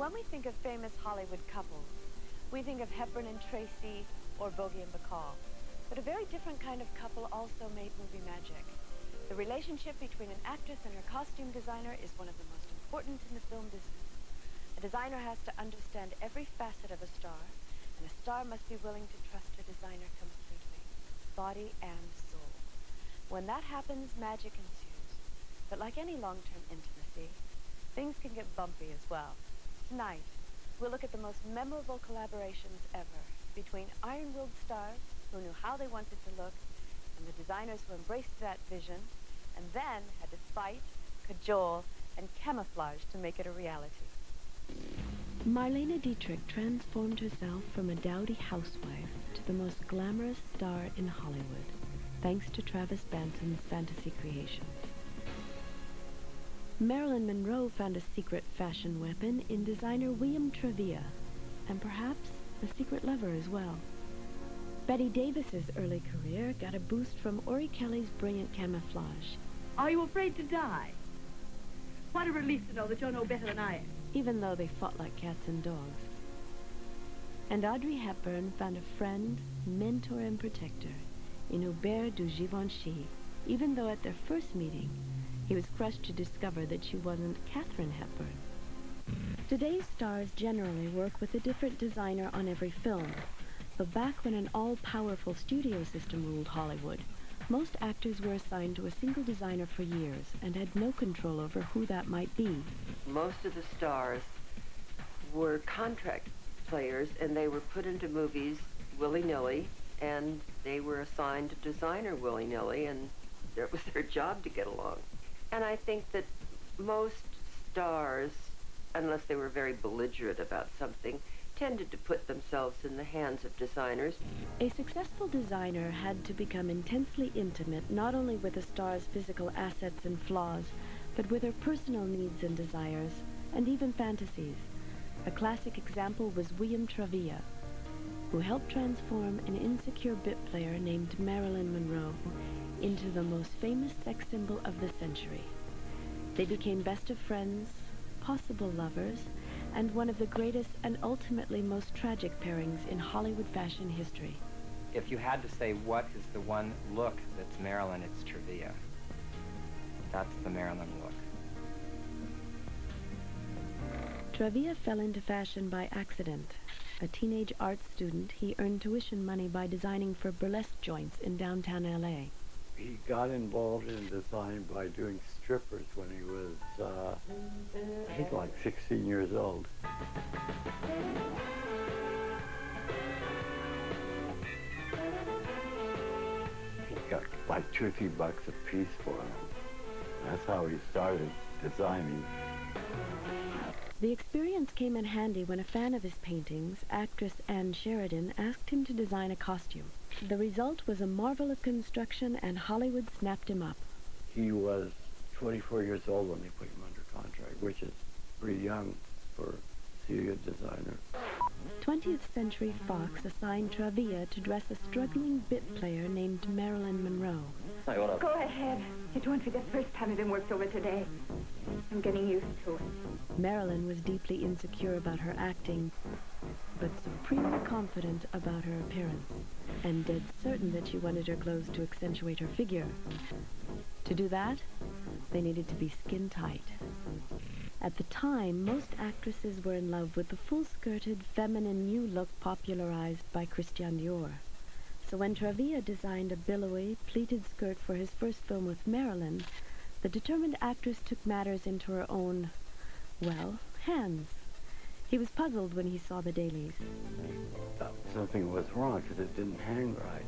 When we think of famous Hollywood couples, we think of Hepburn and Tracy or Bogey and Bacall. But a very different kind of couple also made movie magic. The relationship between an actress and her costume designer is one of the most important in the film business. A designer has to understand every facet of a star, and a star must be willing to trust her designer completely, body and soul. When that happens, magic ensues. But like any long-term intimacy, things can get bumpy as well. Tonight, we'll look at the most memorable collaborations ever between iron-willed stars who knew how they wanted to look and the designers who embraced that vision and then had to fight, cajole, and camouflage to make it a reality. Marlene Dietrich transformed herself from a dowdy housewife to the most glamorous star in Hollywood, thanks to Travis Banton's fantasy creations. Marilyn Monroe found a secret fashion weapon in designer William Travilla, and perhaps a secret lover as well. Betty Davis's early career got a boost from Orion Kelley's brilliant camouflage. Are you afraid to die? What a relief to know that you know better than I am. Even though they fought like cats and dogs. And Audrey Hepburn found a friend, mentor, and protector in Hubert de Givenchy, even though at their first meeting, he was crushed to discover that she wasn't Katharine Hepburn. Today's stars generally work with a different designer on every film, but back when an all-powerful studio system ruled Hollywood, most actors were assigned to a single designer for years and had no control over who that might be. Most of the stars were contract players, and they were put into movies willy-nilly, and they were assigned a designer willy-nilly, and it was their job to get along. And I think that most stars, unless they were very belligerent about something, tended to put themselves in the hands of designers. A successful designer had to become intensely intimate not only with a star's physical assets and flaws, but with her personal needs and desires, and even fantasies. A classic example was William Travilla, who helped transform an insecure bit player named Marilyn Monroe into the most famous sex symbol of the century. They became best of friends, possible lovers, and one of the greatest and ultimately most tragic pairings in Hollywood fashion history. If you had to say what is the one look that's Marilyn, it's Travilla. That's the Marilyn look. Travilla fell into fashion by accident. A teenage art student, he earned tuition money by designing for burlesque joints in downtown LA. He got involved in design by doing strippers when he was, I think, like 16 years old. He got like $2 or $3 a piece for them. That's how he started designing. The experience came in handy when a fan of his paintings, actress Anne Sheridan, asked him to design a costume. The result was a marvel of construction, and Hollywood snapped him up. He was 24 years old when they put him under contract, which is pretty young for a serious designer. 20th Century Fox assigned Travilla to dress a struggling bit player named Marilyn Monroe. Go ahead. It won't be the first time I've been worked over today. I'm getting used to it. Marilyn was deeply insecure about her acting, but supremely confident about her appearance, and dead certain that she wanted her clothes to accentuate her figure. To do that, they needed to be skin tight. At the time, most actresses were in love with the full-skirted, feminine new look popularized by Christian Dior. So when Travilla designed a billowy, pleated skirt for his first film with Marilyn, the determined actress took matters into her own, well, hands. He was puzzled when he saw the dailies. Something was wrong because it didn't hang right.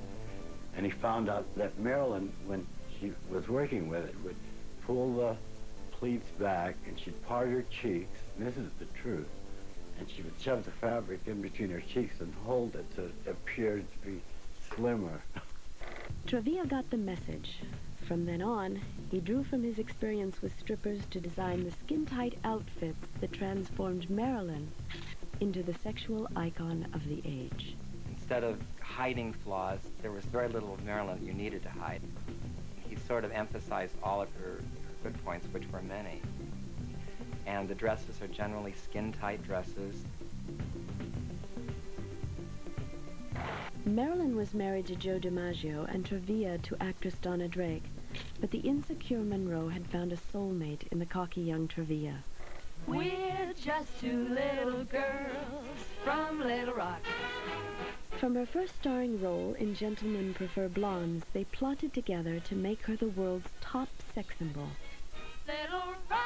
And he found out that Marilyn, when she was working with it, would pull the pleats back and she'd part her cheeks, and this is the truth, and she would shove the fabric in between her cheeks and hold it so it appeared to be slimmer. Travilla got the message. From then on, he drew from his experience with strippers to design the skin-tight outfits that transformed Marilyn into the sexual icon of the age. Instead of hiding flaws, there was very little of Marilyn you needed to hide. He sort of emphasized all of her good points, which were many. and the dresses are generally skin-tight dresses. Marilyn was married to Joe DiMaggio and Trevia to actress Donna Drake, but the insecure Monroe had found a soulmate in the cocky young Trevia. We're just two little girls from Little Rock. From her first starring role in Gentlemen Prefer Blondes, they plotted together to make her the world's top sex symbol. Little Rock!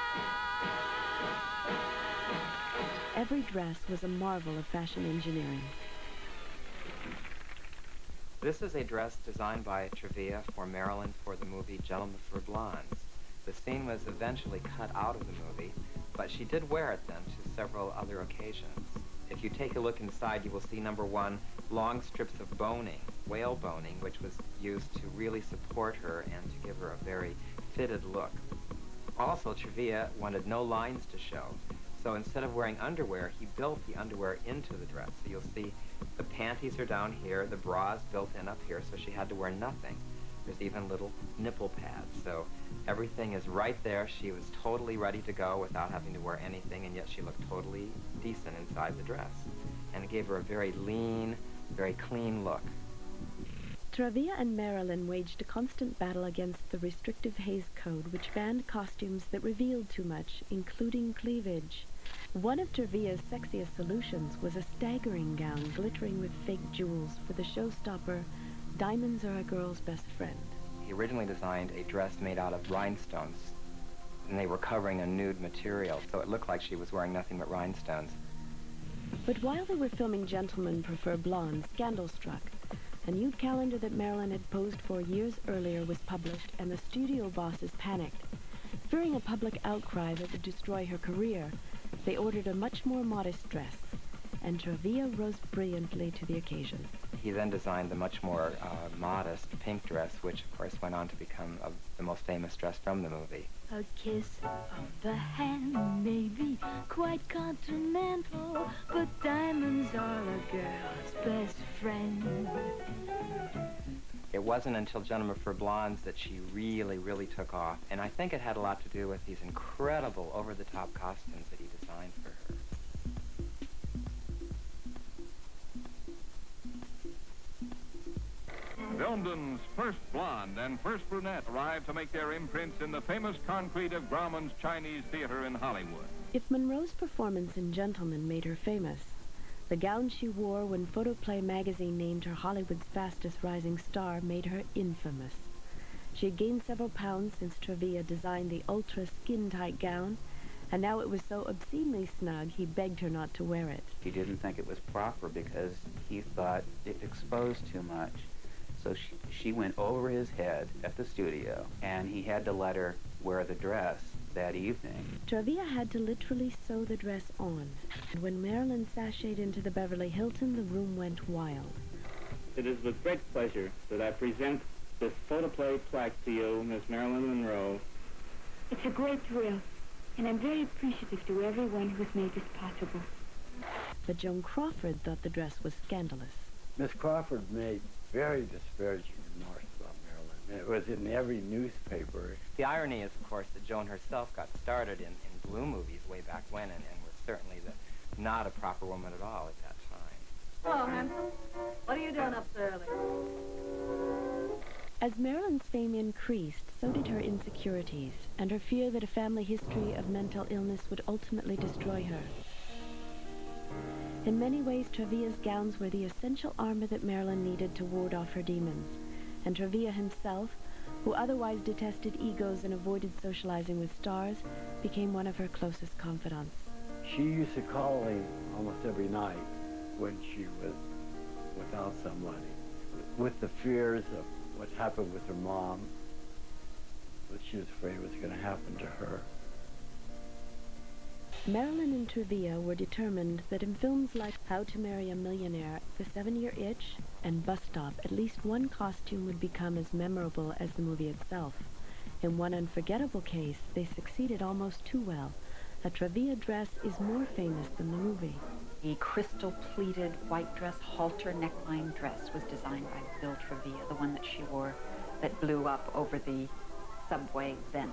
Every dress was a marvel of fashion engineering. This is a dress designed by Trevia for Marilyn for the movie Gentlemen Prefer Blondes. The scene was eventually cut out of the movie, but she did wear it then to several other occasions. If you take a look inside, you will see, number one, long strips of boning, whale boning, which was used to really support her and to give her a very fitted look. Also, Trevia wanted no lines to show, so instead of wearing underwear, he built the underwear into the dress. So you'll see the panties are down here, the bra's built in up here, so she had to wear nothing. There's even little nipple pads, so everything is right there. She was totally ready to go without having to wear anything, and yet she looked totally decent inside the dress. And it gave her a very lean, very clean look. Trevia and Marilyn waged a constant battle against the restrictive Hays Code, which banned costumes that revealed too much, including cleavage. One of Trevia's sexiest solutions was a staggering gown glittering with fake jewels for the showstopper, Diamonds Are a Girl's Best Friend. He originally designed a dress made out of rhinestones, and they were covering a nude material, so it looked like she was wearing nothing but rhinestones. But while they were filming Gentlemen Prefer Blondes, scandal struck. A nude calendar that Marilyn had posed for years earlier was published, and the studio bosses panicked. Fearing a public outcry that would destroy her career, they ordered a much more modest dress, and Trevia rose brilliantly to the occasion. He then designed the much more modest pink dress, which of course went on to become the most famous dress from the movie. A kiss of the hand may be quite continental, but diamonds are a girl's best friend. It wasn't until Gentlemen Prefer Blondes that she really, really took off, and I think it had a lot to do with these incredible over-the-top costumes that he designed for her. London's first blonde and first brunette arrived to make their imprints in the famous concrete of Grauman's Chinese Theater in Hollywood. If Monroe's performance in Gentlemen made her famous, the gown she wore when Photoplay magazine named her Hollywood's fastest rising star made her infamous. She had gained several pounds since Trevia designed the ultra skin-tight gown, and now it was so obscenely snug he begged her not to wear it. He didn't think it was proper because he thought it exposed too much. So she went over his head at the studio, and he had to let her wear the dress that evening. Trevia had to literally sew the dress on, and when Marilyn sashayed into the Beverly Hilton, the room went wild. It is with great pleasure that I present this photoplay plaque to you, Miss Marilyn Monroe. It's a great thrill, and I'm very appreciative to everyone who's made this possible. But Joan Crawford thought the dress was scandalous. Miss Crawford made very disparaging remarks about Marilyn. It was in every newspaper. The irony is, of course, that Joan herself got started in blue movies way back when, and was certainly not a proper woman at all at that time. Hello, handsome. What are you doing up so early? As Marilyn's fame increased, so did her insecurities, and her fear that a family history of mental illness would ultimately destroy her. In many ways, Trevia's gowns were the essential armor that Marilyn needed to ward off her demons, and Trevia himself, who otherwise detested egos and avoided socializing with stars, became one of her closest confidants. She used to call him almost every night when she was without somebody, with the fears of what happened with her mom, what she was afraid was going to happen to her. Marilyn and Trevia were determined that in films like How to Marry a Millionaire, The 7-Year Itch, and Bus Stop, at least one costume would become as memorable as the movie itself. In one unforgettable case, they succeeded almost too well. A Trevia dress is more famous than the movie. The crystal-pleated white dress, halter neckline dress was designed by Bill Trevia, the one that she wore that blew up over the subway vent.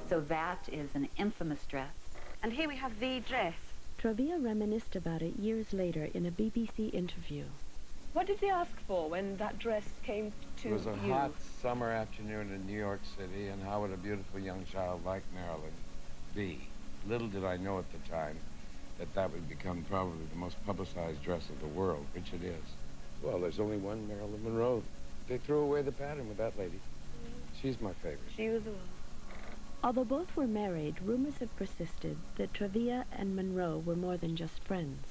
So that is an infamous dress. And here we have the dress. Travilla reminisced about it years later in a BBC interview. What did they ask for when that dress came to you? It was a hot summer afternoon in New York City, and how would a beautiful young child like Marilyn be? Little did I know at the time that that would become probably the most publicized dress of the world, which it is. Well, there's only one Marilyn Monroe. They threw away the pattern with that lady. She's my favorite. She was the one. Although both were married, rumors have persisted that Travilla and Monroe were more than just friends.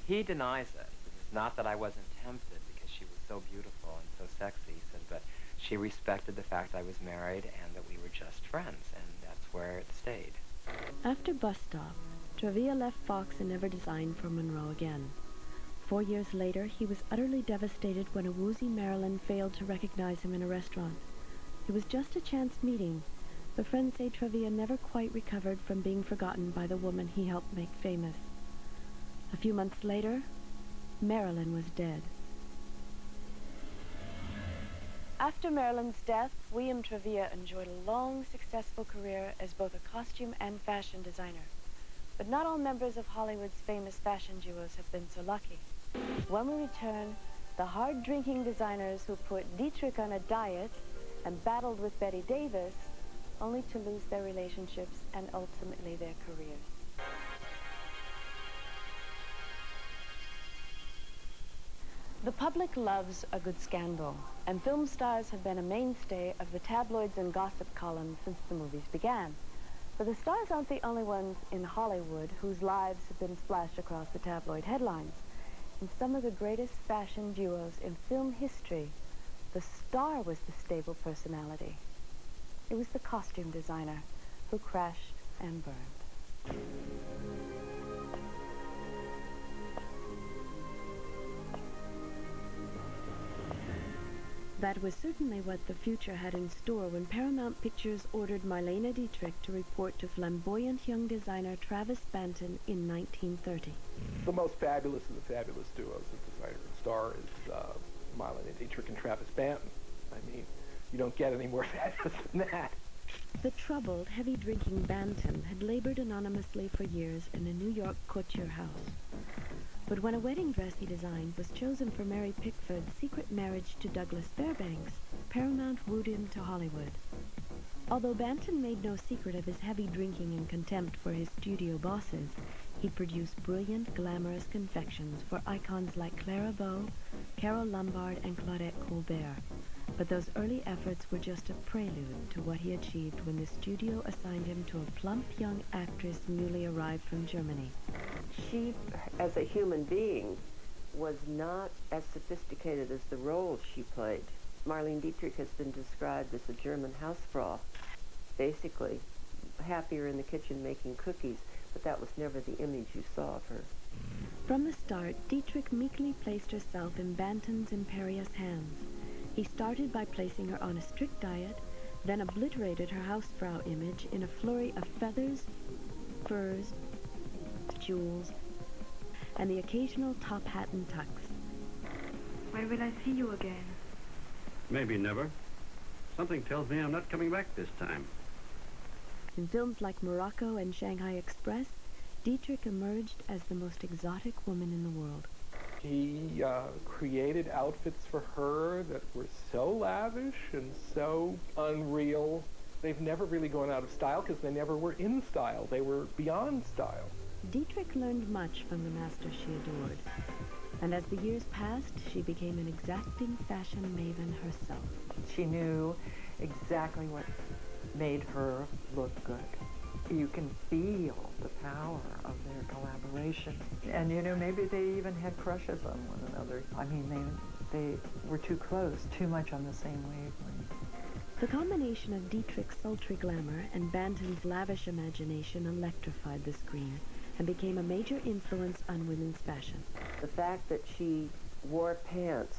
He denies it. It's not that I wasn't tempted because she was so beautiful and so sexy, he said, but she respected the fact I was married and that we were just friends, and that's where it stayed. After Bus Stop, Travilla left Fox and never designed for Monroe again. 4 years later, he was utterly devastated when a woozy Marilyn failed to recognize him in a restaurant. It was just a chance meeting, but friends say Travilla never quite recovered from being forgotten by the woman he helped make famous. A few months later, Marilyn was dead. After Marilyn's death, William Travilla enjoyed a long, successful career as both a costume and fashion designer. But not all members of Hollywood's famous fashion duos have been so lucky. When we return, the hard-drinking designers who put Dietrich on a diet and battled with Betty Davis, only to lose their relationships and ultimately their careers. The public loves a good scandal, and film stars have been a mainstay of the tabloids and gossip columns since the movies began. But the stars aren't the only ones in Hollywood whose lives have been splashed across the tabloid headlines. In some of the greatest fashion duos in film history, the star was the stable personality. It was the costume designer who crashed and burned. That was certainly what the future had in store when Paramount Pictures ordered Marlene Dietrich to report to flamboyant young designer Travis Banton in 1930. The most fabulous of the fabulous duos of designer and star is Marlene Dietrich and Travis Banton. I mean, you don't get any more fabulous than that. The troubled, heavy-drinking Banton had labored anonymously for years in a New York couture house. But when a wedding dress he designed was chosen for Mary Pickford's secret marriage to Douglas Fairbanks, Paramount wooed him to Hollywood. Although Banton made no secret of his heavy drinking and contempt for his studio bosses, he produced brilliant, glamorous confections for icons like Clara Bow, Carole Lombard, and Claudette Colbert. But those early efforts were just a prelude to what he achieved when the studio assigned him to a plump young actress newly arrived from Germany. She, as a human being, was not as sophisticated as the roles she played. Marlene Dietrich has been described as a German Hausfrau, basically happier in the kitchen making cookies, but that was never the image you saw of her. From the start, Dietrich meekly placed herself in Banton's imperious hands. He started by placing her on a strict diet, then obliterated her Hausfrau image in a flurry of feathers, furs, jewels, and the occasional top hat and tux. When will I see you again? Maybe never. Something tells me I'm not coming back this time. In films like Morocco and Shanghai Express, Dietrich emerged as the most exotic woman in the world. He created outfits for her that were so lavish and so unreal. They've never really gone out of style because they never were in style. They were beyond style. Dietrich learned much from the master she adored. And as the years passed, she became an exacting fashion maven herself. She knew exactly what made her look good. You can feel the power of their collaboration. And, you know, maybe they even had crushes on one another. I mean, they were too close, too much on the same wavelength. The combination of Dietrich's sultry glamour and Banton's lavish imagination electrified the screen and became a major influence on women's fashion. The fact that she wore pants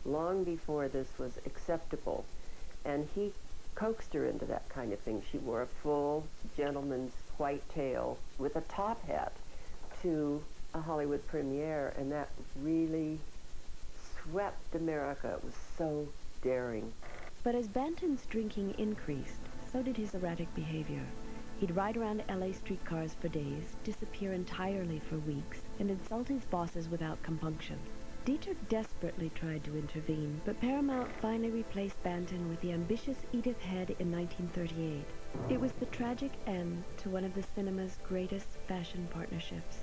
long before this was acceptable, and he coaxed her into that kind of thing. She wore a full gentleman's white tail with a top hat to a Hollywood premiere, and that really swept America. It was so daring. But as Banton's drinking increased, so did his erratic behavior. He'd ride around LA streetcars for days, disappear entirely for weeks, and insult his bosses without compunction. Dietrich desperately tried to intervene, but Paramount finally replaced Banton with the ambitious Edith Head in 1938. It was the tragic end to one of the cinema's greatest fashion partnerships.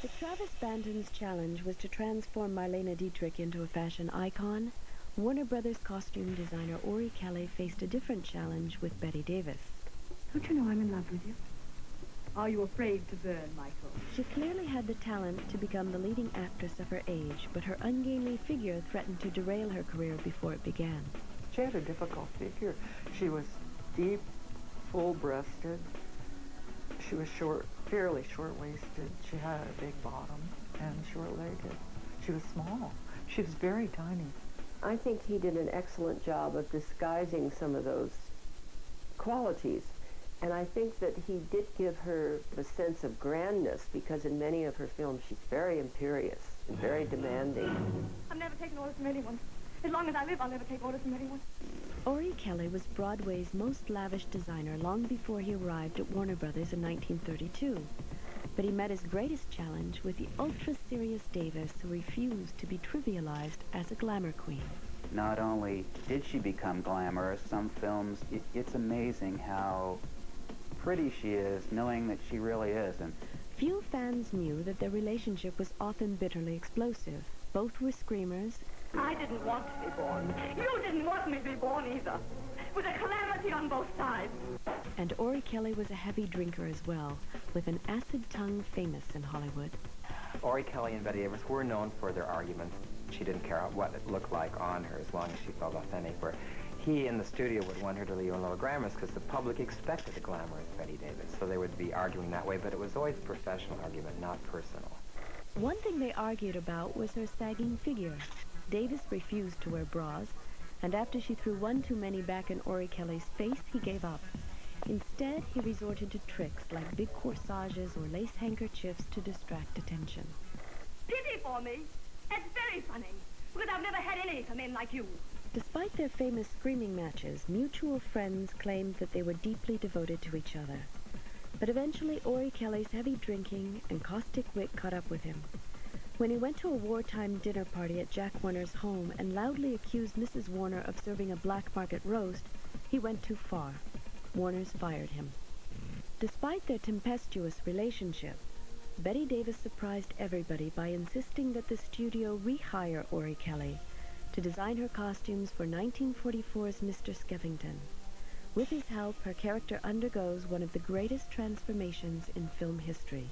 If Travis Banton's challenge was to transform Marlene Dietrich into a fashion icon, Warner Brothers costume designer Orion Kelley faced a different challenge with Bette Davis. Don't you know I'm in love with you? Are you afraid to burn, Michael? She clearly had the talent to become the leading actress of her age, but her ungainly figure threatened to derail her career before it began. She had a difficult figure. She was deep, full-breasted. She was short, fairly short-waisted. She had a big bottom and short-legged. She was small. She was very tiny. I think he did an excellent job of disguising some of those qualities. And I think that he did give her a sense of grandness, because in many of her films she's very imperious and very demanding. I've never taken orders from anyone. As long as I live, I'll never take orders from anyone. Orion Kelley was Broadway's most lavish designer long before he arrived at Warner Brothers in 1932. But he met his greatest challenge with the ultra-serious Davis, who refused to be trivialized as a glamour queen. Not only did she become glamorous, some films, it's amazing how pretty she is, knowing that she really isn't. Few fans knew that their relationship was often bitterly explosive. Both were screamers. I didn't want to be born. You didn't want me to be born either. It was a calamity on both sides. And Orion Kelley was a heavy drinker as well, with an acid tongue famous in Hollywood. Orion Kelley and Bette Davis were known for their arguments. She didn't care what it looked like on her as long as she felt authentic, where he in the studio would want her to leave a little glamorous because the public expected a glamorous Bette Davis, so they would be arguing that way, but it was always a professional argument, not personal. One thing they argued about was her sagging figure. Davis refused to wear bras, and after she threw one too many back in Orion Kelley's face, he gave up. Instead, he resorted to tricks like big corsages or lace handkerchiefs to distract attention. Pity for me. That's very funny, because I've never had any come in like you. Despite their famous screaming matches, mutual friends claimed that they were deeply devoted to each other. But eventually, Orion Kelley's heavy drinking and caustic wit caught up with him. When he went to a wartime dinner party at Jack Warner's home and loudly accused Mrs. Warner of serving a black market roast, he went too far. Warner's fired him. Despite their tempestuous relationship, Bette Davis surprised everybody by insisting that the studio rehire Orion Kelley to design her costumes for 1944's Mr. Skeffington. With his help, her character undergoes one of the greatest transformations in film history.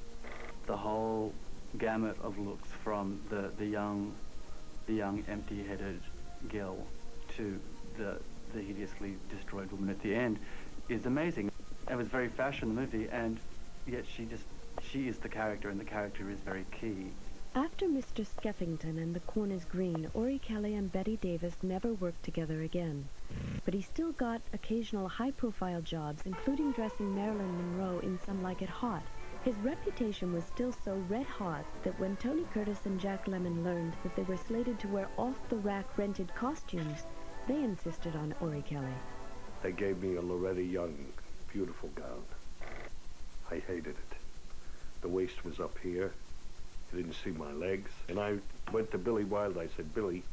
The whole gamut of looks, from the young empty-headed girl to the hideously destroyed woman at the end, is amazing. It was very fashion, the movie, and yet she is the character, and the character is very key. After Mr. Skeffington and The Corn is Green, Orion Kelley and Bette Davis never worked together again. But he still got occasional high-profile jobs, including dressing Marilyn Monroe in Some Like It Hot. His reputation was still so red-hot that when Tony Curtis and Jack Lemmon learned that they were slated to wear off-the-rack rented costumes, they insisted on Orion Kelley. They gave me a Loretta Young, beautiful gown. I hated it. The waist was up here. You didn't see my legs. And I went to Billy Wilder. I said, Billy,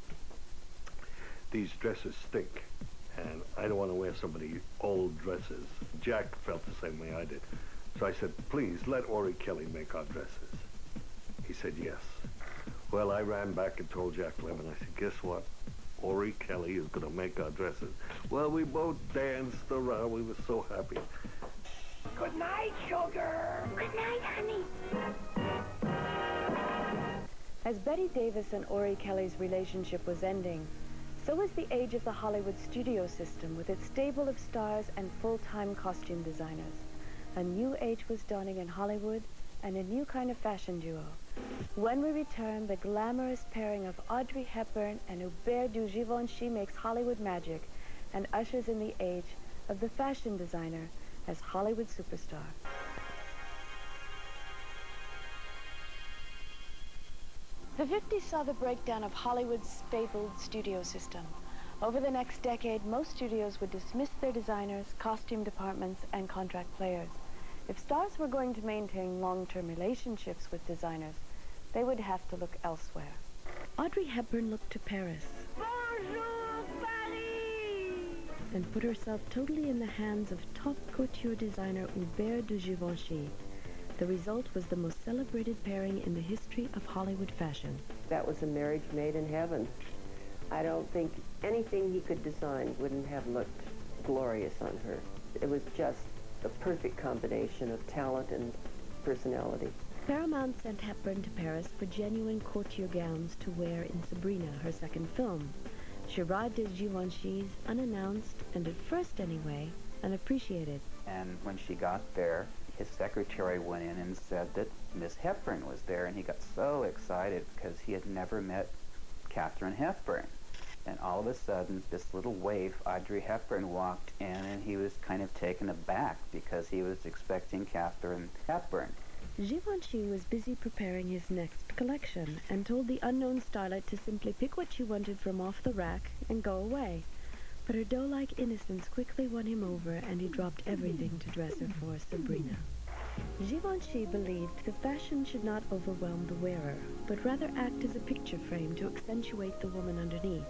these dresses stink, and I don't want to wear somebody's old dresses. Jack felt the same way I did. So I said, please, let Orion Kelley make our dresses. He said, yes. Well, I ran back and told Jack Lemmon, I said, guess what? Orion Kelley is going to make our dresses. Well, we both danced around. We were so happy. Good night, sugar. Good night, honey. As Bette Davis and Orion Kelley's relationship was ending, so was the age of the Hollywood studio system with its stable of stars and full-time costume designers. A new age was dawning in Hollywood and a new kind of fashion duo. When we return, the glamorous pairing of Audrey Hepburn and Hubert du Givenchy makes Hollywood magic and ushers in the age of the fashion designer as Hollywood superstar. The 50s saw the breakdown of Hollywood's fabled studio system. Over the next decade, most studios would dismiss their designers, costume departments, and contract players. If stars were going to maintain long-term relationships with designers, they would have to look elsewhere. Audrey Hepburn looked to Paris. Bonjour, Paris! And put herself totally in the hands of top couture designer Hubert de Givenchy. The result was the most celebrated pairing in the history of Hollywood fashion. That was a marriage made in heaven. I don't think anything he could design wouldn't have looked glorious on her. It was just a perfect combination of talent and personality. Paramount sent Hepburn to Paris for genuine courtier gowns to wear in Sabrina, her second film. She arrived at Givenchy's unannounced and, at first anyway, unappreciated. And when she got there, his secretary went in and said that Miss Hepburn was there, and he got so excited because he had never met Katharine Hepburn. And all of a sudden, this little waif, Audrey Hepburn, walked in, and he was kind of taken aback because he was expecting Katharine Hepburn. Givenchy was busy preparing his next collection and told the unknown starlet to simply pick what she wanted from off the rack and go away. But her doe-like innocence quickly won him over, and he dropped everything to dress her for Sabrina. Givenchy believed the fashion should not overwhelm the wearer, but rather act as a picture frame to accentuate the woman underneath.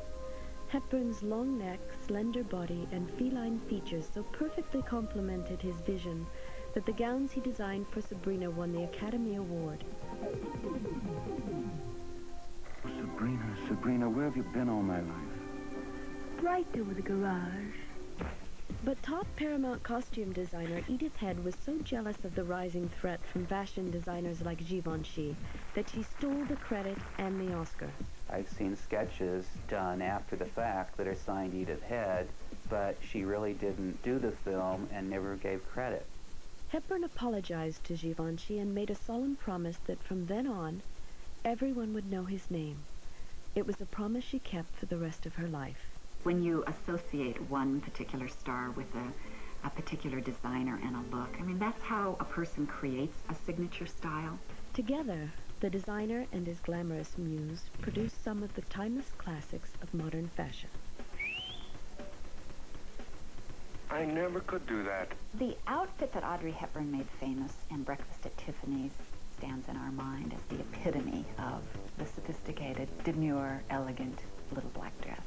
Hepburn's long neck, slender body, and feline features so perfectly complemented his vision that the gowns he designed for Sabrina won the Academy Award. Sabrina, where have you been all my life? Right over the garage. But top Paramount costume designer Edith Head was so jealous of the rising threat from fashion designers like Givenchy that she stole the credit and the Oscar. I've seen sketches done after the fact that are signed Edith Head, but she really didn't do the film and never gave credit. Hepburn apologized to Givenchy and made a solemn promise that from then on, everyone would know his name. It was a promise she kept for the rest of her life. When you associate one particular star with a particular designer and a look, I mean, that's how a person creates a signature style. Together, the designer and his glamorous muse produced some of the timeless classics of modern fashion. I never could do that. The outfit that Audrey Hepburn made famous in Breakfast at Tiffany's stands in our mind as the epitome of the sophisticated, demure, elegant little black dress.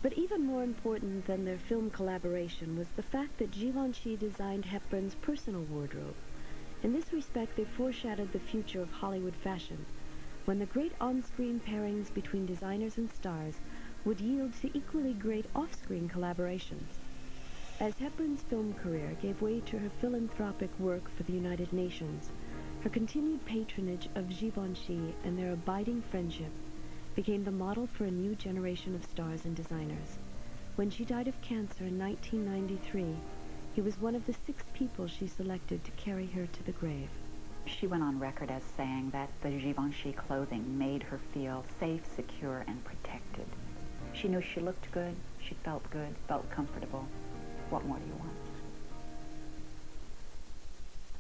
But even more important than their film collaboration was the fact that Givenchy designed Hepburn's personal wardrobe. In this respect, they foreshadowed the future of Hollywood fashion, when the great on-screen pairings between designers and stars would yield to equally great off-screen collaborations. As Hepburn's film career gave way to her philanthropic work for the United Nations, her continued patronage of Givenchy and their abiding friendship became the model for a new generation of stars and designers. When she died of cancer in 1993, he was one of the 6 people she selected to carry her to the grave. She went on record as saying that the Givenchy clothing made her feel safe, secure, and protected. She knew she looked good, she felt good, felt comfortable. What more do you want?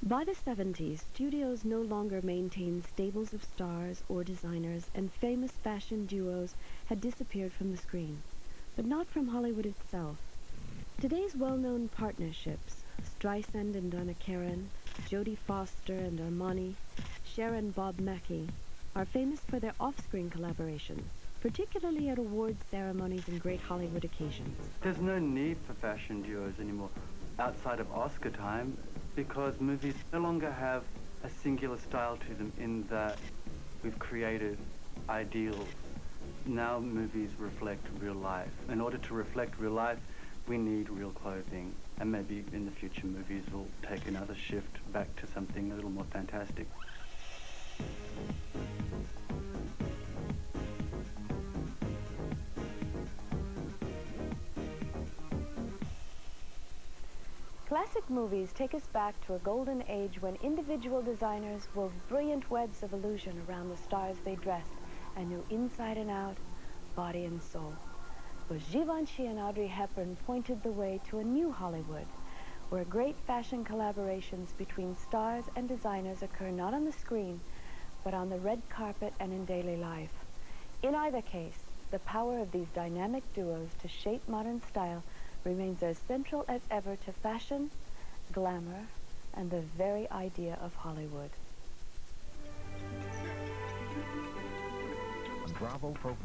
By the 70s, studios no longer maintained stables of stars or designers, and famous fashion duos had disappeared from the screen, but not from Hollywood itself. Today's well-known partnerships, Streisand and Donna Karan, Jodie Foster and Armani, Cher and Bob Mackie, are famous for their off-screen collaborations, particularly at awards ceremonies and great Hollywood occasions. There's no need for fashion duos anymore outside of Oscar time, because movies no longer have a singular style to them in that we've created ideals. Now movies reflect real life. In order to reflect real life, we need real clothing, and maybe in the future movies will take another shift back to something a little more fantastic. Classic movies take us back to a golden age when individual designers wove brilliant webs of illusion around the stars they dressed and knew inside and out, body and soul. But Givenchy and Audrey Hepburn pointed the way to a new Hollywood, where great fashion collaborations between stars and designers occur not on the screen, but on the red carpet and in daily life. In either case, the power of these dynamic duos to shape modern style remains as central as ever to fashion, glamour, and the very idea of Hollywood. Bravo Profile.